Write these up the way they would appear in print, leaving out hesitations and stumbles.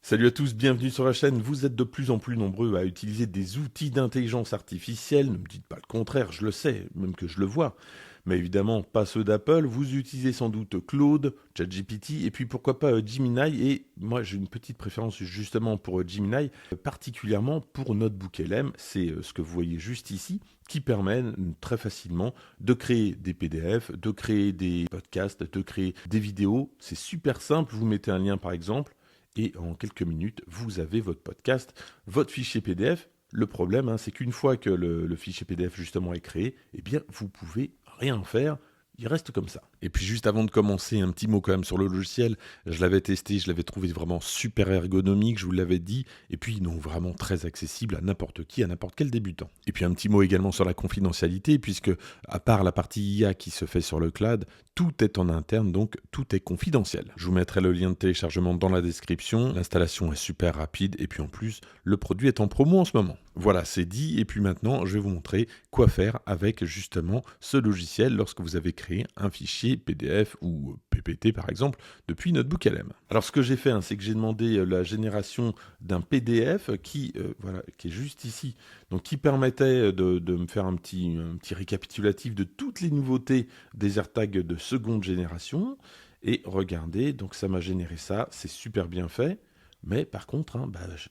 Salut à tous, bienvenue sur la chaîne. Vous êtes de plus en plus nombreux à utiliser des outils d'intelligence artificielle. Ne me dites pas le contraire, je le sais, même que je le vois. Mais évidemment, pas ceux d'Apple. Vous utilisez sans doute Claude, ChatGPT, et puis pourquoi pas Gemini. Et moi, j'ai une petite préférence justement pour Gemini, particulièrement pour NotebookLM. C'est ce que vous voyez juste ici, qui permet très facilement de créer des PDF, de créer des podcasts, de créer des vidéos. C'est super simple. Vous mettez un lien par exemple. Et en quelques minutes, vous avez votre podcast, votre fichier PDF. Le problème, c'est qu'une fois que le fichier PDF justement est créé, eh bien, vous pouvez rien en faire. Il reste comme ça. Et puis juste avant de commencer, un petit mot quand même sur le logiciel. Je l'avais testé, je l'avais trouvé vraiment super ergonomique, je vous l'avais dit. Et puis non, vraiment très accessible à n'importe qui, à n'importe quel débutant. Et puis un petit mot également sur la confidentialité, puisque à part la partie IA qui se fait sur le cloud, tout est en interne, donc tout est confidentiel. Je vous mettrai le lien de téléchargement dans la description. L'installation est super rapide et puis en plus, le produit est en promo en ce moment. Voilà, c'est dit. Et puis maintenant, je vais vous montrer quoi faire avec justement ce logiciel lorsque vous avez créé un fichier PDF ou PPT par exemple depuis NotebookLM. Alors ce que j'ai fait, c'est que j'ai demandé la génération d'un PDF qui est juste ici, donc qui permettait de me faire un petit récapitulatif de toutes les nouveautés des AirTags de seconde génération. Et regardez, donc ça m'a généré ça, c'est super bien fait. Mais par contre,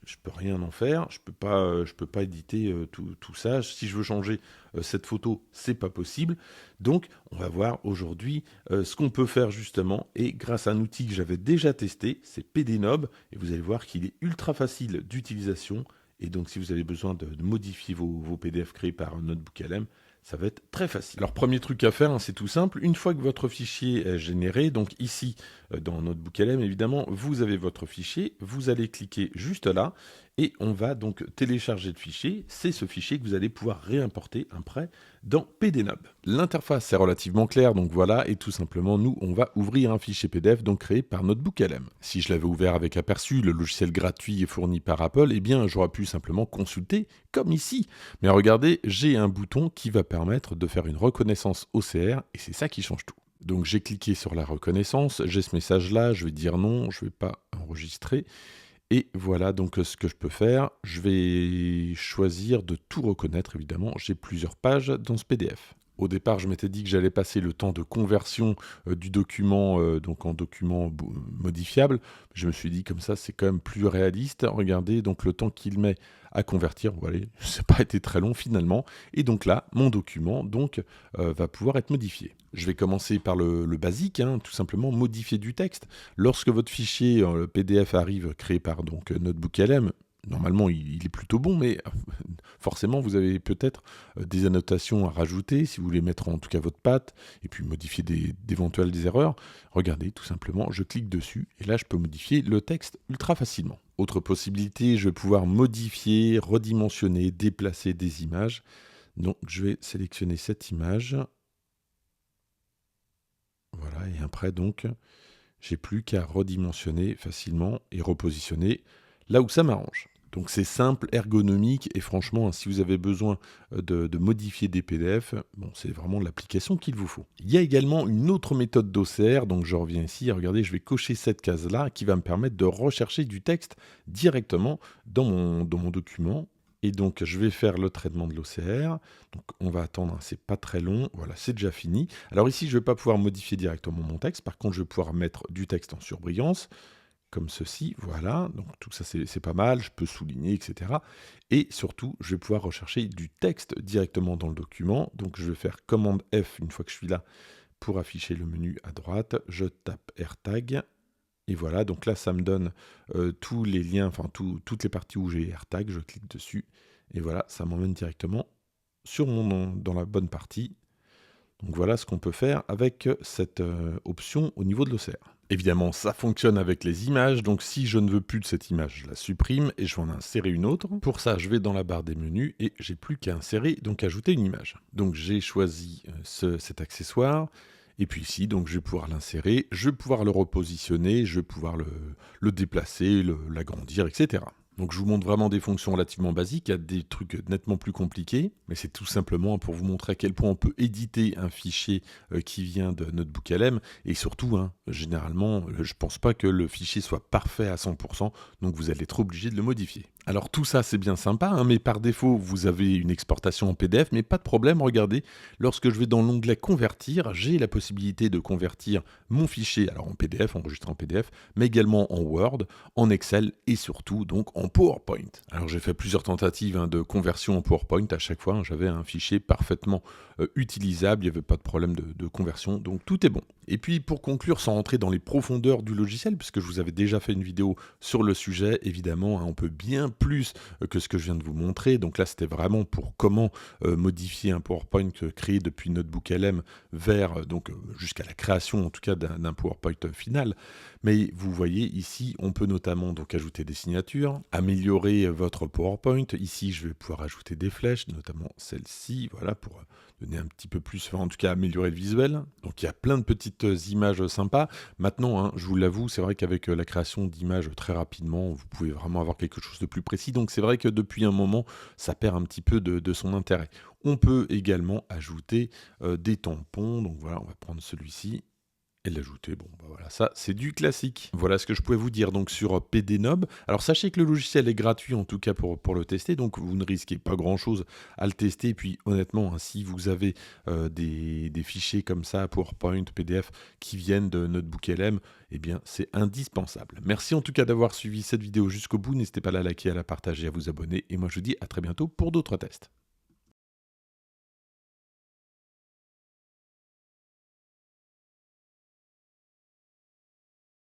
je peux rien en faire, je peux pas éditer tout ça. Si je veux changer cette photo, c'est pas possible. Donc, on va voir aujourd'hui ce qu'on peut faire justement. Et grâce à un outil que j'avais déjà testé, c'est PDNob. Et vous allez voir qu'il est ultra facile d'utilisation. Et donc, si vous avez besoin de modifier vos PDF créés par NotebookLM, ça va être très facile. Alors, premier truc à faire, c'est tout simple. Une fois que votre fichier est généré, donc ici, dans NotebookLM, évidemment, vous avez votre fichier. Vous allez cliquer juste là et on va donc télécharger le fichier. C'est ce fichier que vous allez pouvoir réimporter après dans PDNob. L'interface est relativement claire, donc voilà, et tout simplement, nous, on va ouvrir un fichier PDF donc créé par NotebookLM. Si je l'avais ouvert avec Aperçu, le logiciel gratuit et fourni par Apple, eh bien, j'aurais pu simplement consulter comme ici. Mais regardez, j'ai un bouton qui va permettre de faire une reconnaissance OCR et c'est ça qui change tout. Donc j'ai cliqué sur la reconnaissance, j'ai ce message-là, je vais dire non, je ne vais pas enregistrer. Et voilà donc ce que je peux faire. Je vais choisir de tout reconnaître, évidemment. J'ai plusieurs pages dans ce PDF. Au départ, je m'étais dit que j'allais passer le temps de conversion du document donc en document modifiable. Je me suis dit comme ça, c'est quand même plus réaliste. Regardez donc le temps qu'il met à convertir. Voilà, ça n'a pas été très long finalement. Et donc là, mon document donc va pouvoir être modifié. Je vais commencer par le basique, tout simplement modifier du texte. Lorsque votre fichier PDF arrive créé par donc NotebookLM, normalement, il est plutôt bon, mais forcément, vous avez peut-être des annotations à rajouter, si vous voulez mettre en tout cas votre patte, et puis modifier d'éventuelles erreurs. Regardez, tout simplement, je clique dessus, et là, je peux modifier le texte ultra facilement. Autre possibilité, je vais pouvoir modifier, redimensionner, déplacer des images. Donc, je vais sélectionner cette image. Voilà, et après, donc, j'ai plus qu'à redimensionner facilement et repositionner là où ça m'arrange. Donc c'est simple, ergonomique et franchement, si vous avez besoin de modifier des PDF, bon, c'est vraiment l'application qu'il vous faut. Il y a également une autre méthode d'OCR, donc je reviens ici, regardez, je vais cocher cette case-là qui va me permettre de rechercher du texte directement dans mon document. Et donc je vais faire le traitement de l'OCR, donc on va attendre, c'est pas très long, voilà, c'est déjà fini. Alors ici, je ne vais pas pouvoir modifier directement mon texte, par contre je vais pouvoir mettre du texte en surbrillance, comme ceci, voilà, donc tout ça c'est pas mal, je peux souligner, etc. Et surtout, je vais pouvoir rechercher du texte directement dans le document, donc je vais faire commande F une fois que je suis là pour afficher le menu à droite, je tape AirTag, et voilà, donc là ça me donne tous les liens, enfin toutes les parties où j'ai AirTag, je clique dessus, et voilà, ça m'emmène directement sur dans la bonne partie. Donc voilà ce qu'on peut faire avec cette option au niveau de l'OCR. Évidemment, ça fonctionne avec les images, donc si je ne veux plus de cette image, je la supprime et je vais en insérer une autre. Pour ça, je vais dans la barre des menus et j'ai plus qu'à insérer, donc ajouter une image. Donc j'ai choisi cet accessoire, et puis ici, donc je vais pouvoir l'insérer, je vais pouvoir le repositionner, je vais pouvoir le déplacer, l'agrandir, etc. Donc je vous montre vraiment des fonctions relativement basiques, il y a des trucs nettement plus compliqués, mais c'est tout simplement pour vous montrer à quel point on peut éditer un fichier qui vient de NotebookLM, et surtout, hein, généralement, je pense pas que le fichier soit parfait à 100%, donc vous allez être obligé de le modifier. Alors tout ça c'est bien sympa, hein, mais par défaut vous avez une exportation en PDF, mais pas de problème, regardez, lorsque je vais dans l'onglet convertir, j'ai la possibilité de convertir mon fichier, alors en PDF, enregistré en PDF, mais également en Word, en Excel et surtout donc en PowerPoint. Alors j'ai fait plusieurs tentatives de conversion en PowerPoint, à chaque fois j'avais un fichier parfaitement utilisable, il n'y avait pas de problème de conversion, donc tout est bon. Et puis pour conclure, sans rentrer dans les profondeurs du logiciel, puisque je vous avais déjà fait une vidéo sur le sujet, évidemment, hein, on peut bien plus que ce que je viens de vous montrer. Donc là, c'était vraiment pour comment modifier un PowerPoint créé depuis NotebookLM vers jusqu'à la création, en tout cas, d'un PowerPoint final. Mais vous voyez ici, on peut notamment donc ajouter des signatures, améliorer votre PowerPoint. Ici, je vais pouvoir ajouter des flèches, notamment celle-ci, voilà, pour donner un petit peu plus, enfin, en tout cas améliorer le visuel. Donc il y a plein de petites images sympas. Maintenant, hein, je vous l'avoue, c'est vrai qu'avec la création d'images très rapidement, vous pouvez vraiment avoir quelque chose de plus précis. Donc c'est vrai que depuis un moment, ça perd un petit peu de son intérêt. On peut également ajouter des tampons. Donc voilà, on va prendre celui-ci et l'ajouter. Bon, bah voilà, ça c'est du classique. Voilà ce que je pouvais vous dire donc sur PDNob. Alors sachez que le logiciel est gratuit en tout cas pour le tester, donc vous ne risquez pas grand chose à le tester. Et puis honnêtement, hein, si vous avez des fichiers comme ça, PowerPoint, PDF, qui viennent de NotebookLM, eh bien c'est indispensable. Merci en tout cas d'avoir suivi cette vidéo jusqu'au bout. N'hésitez pas à la liker, à la partager, à vous abonner. Et moi je vous dis à très bientôt pour d'autres tests.